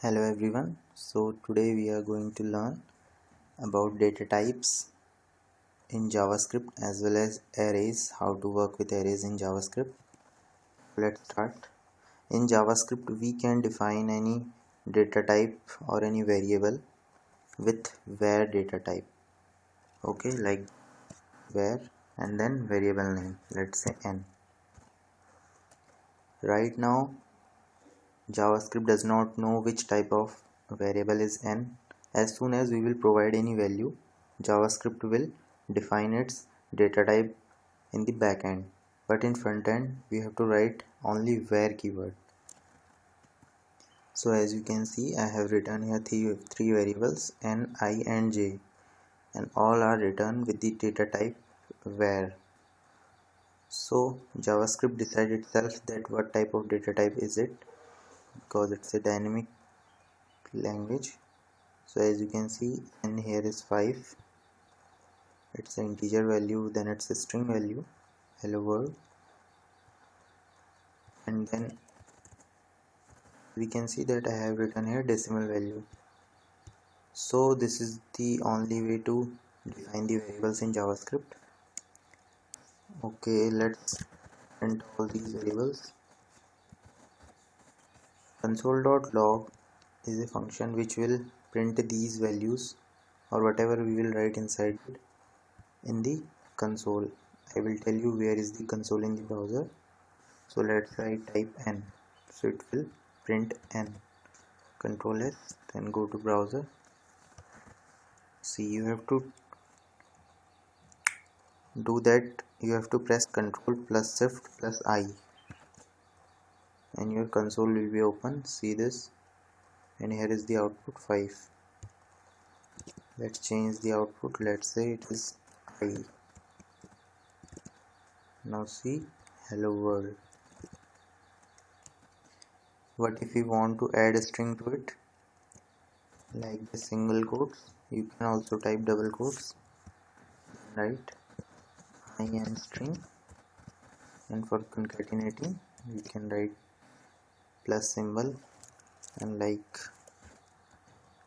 Hello everyone. So today we are going to learn about data types in JavaScript as well as arrays, how to work with arrays in JavaScript. Let's start. In JavaScript we can define any data type or any variable with var data type. Okay, like var and then variable name, let's say n. Right now JavaScript does not know which type of variable is n. As soon as we will provide any value, JavaScript will define its data type in the backend. But in front end, we have to write only var keyword. So as you can see, I have written here three variables n, I and j, and all are written with the data type var. So JavaScript decides itself that what type of data type is it, because it's a dynamic language. So as you can see, n here is 5, it's an integer value, then it's a string value, hello world, and then we can see that I have written here decimal value. So this is the only way to define the variables in JavaScript. Okay, let's print all these variables. Console.log is a function which will print these values or whatever we will write inside it in the console. I will tell you where is the console in the browser. So let's write type n, so it will print n. Control S, then go to browser. See, you have to do that, you have to press Control plus Shift plus I and your console will be open. See this, and here is the output 5. Let's change the output, let's say it is I. Now see, hello world. What if you want to add a string to it, like the single quotes? You can also type double quotes, right? I am string, and for concatenating you can write plus symbol and like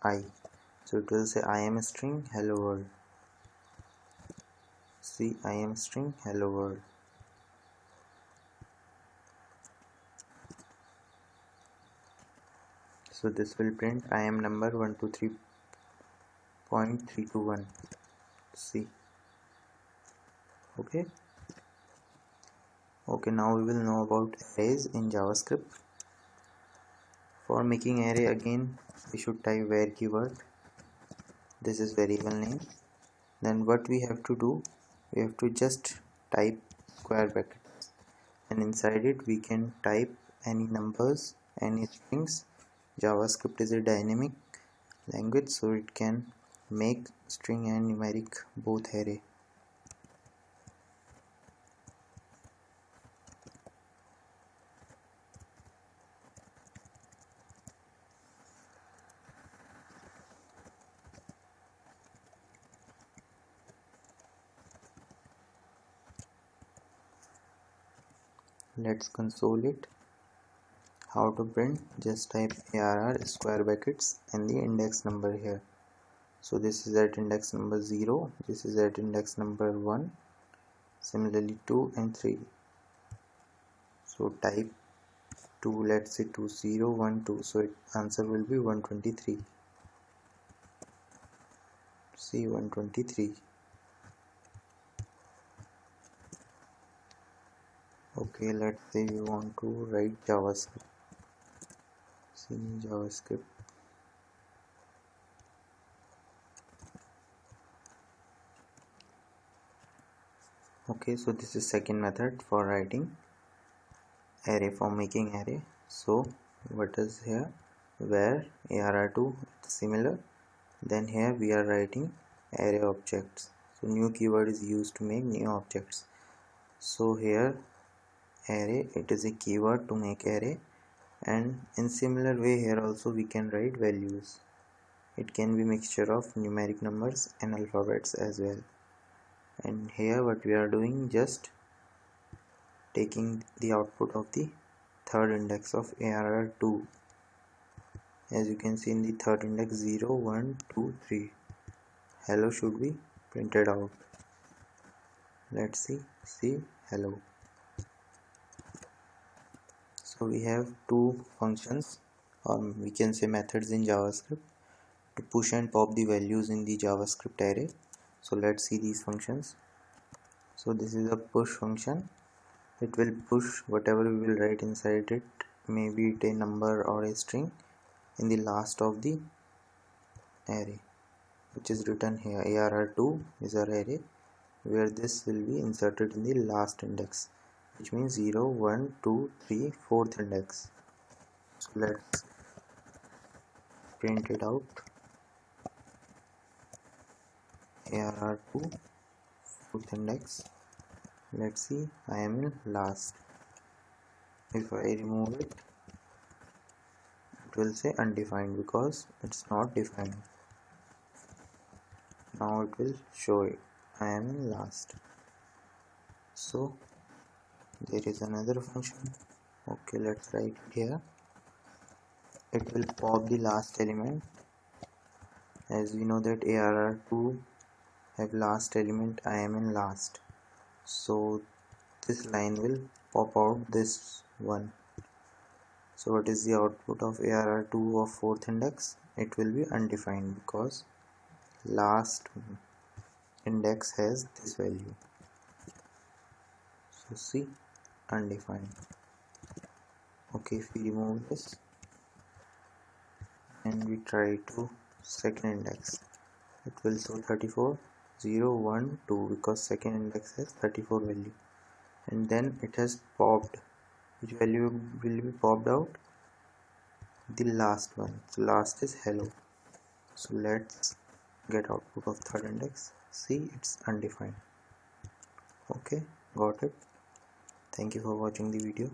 I. So it will say I am string hello world. See, I am string hello world. So this will print I am number 123.321. See, okay, now we will know about arrays in JavaScript. For making array, again we should type var keyword. This is variable name. Then what we have to do, we have to just type square brackets, and inside it we can type any numbers, any strings. JavaScript is a dynamic language, so it can make string and numeric both array. Let's console it. How to print? Just type arr square brackets and the index number here. So this is at index number 0, this is at index number 1, similarly 2 and 3. So type 2, let's say 2012, so answer will be 123. See, 123. Okay, let's say we want to write JavaScript. See, JavaScript. Okay, so this is second method for writing array, for making array. So what is here? Where arr2, it's similar. Then here we are writing array objects. So new keyword is used to make new objects. So here array, it is a keyword to make array, and in similar way here also we can write values. It can be mixture of numeric numbers and alphabets as well. And here what we are doing, just taking the output of the third index of arr2. as you can see in the third index 0 1 2 3 hello should be printed out. Let's see hello. So we have two functions, or we can say methods in JavaScript to push and pop the values in the JavaScript array. So let's see these functions. So this is a push function. It will push whatever we will write inside it, maybe it a number or a string, in the last of the array, which is written here. ARR2 is our array where this will be inserted in the last index, which means 0 1 2 3 fourth index. So let's print it out. ARR2 fourth index. Let's see, I am in last. If I remove it, it will say undefined because it's not defined. Now it will show it, I am in last. So there is another function. Okay, let's write it here. It will pop the last element. As we know that ARR2 have last element, I am in last. So this line will pop out this one. So what is the output of ARR2 of fourth index? It will be undefined because last index has this value. So see, undefined. Okay, if we remove this and we try to second index, it will show 34 0 1 2 because second index has 34 value, and then it has popped. Which value will be popped out? The last one. So last is hello. So let's get output of third index. See, it's undefined. Okay, got it. Thank you for watching the video.